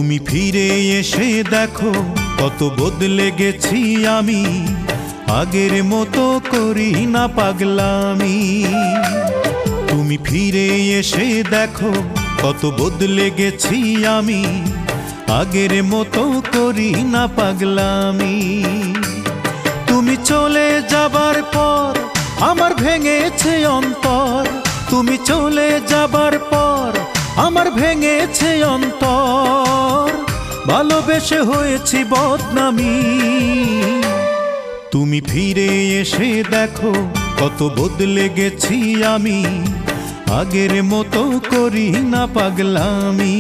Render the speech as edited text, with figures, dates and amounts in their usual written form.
তুমি ফিরে এসে দেখো কত বদলে গেছি আমি, আগের মতো করি না পাগলামি। তুমি ফিরে এসে দেখো কত বদলে গেছি আমি, আগের মতো করি না পাগলামি। তুমি চলে যাবার পর আমার ভেঙেছে অন্তর, তুমি চলে যাবার পর আমার ভেঙেছে অন্তর, ভালোবেসে হয়েছি বদনামি। তুমি ফিরে এসে দেখো কত বদলে গেছি আমি, আগের মতো করি না পাগলামি।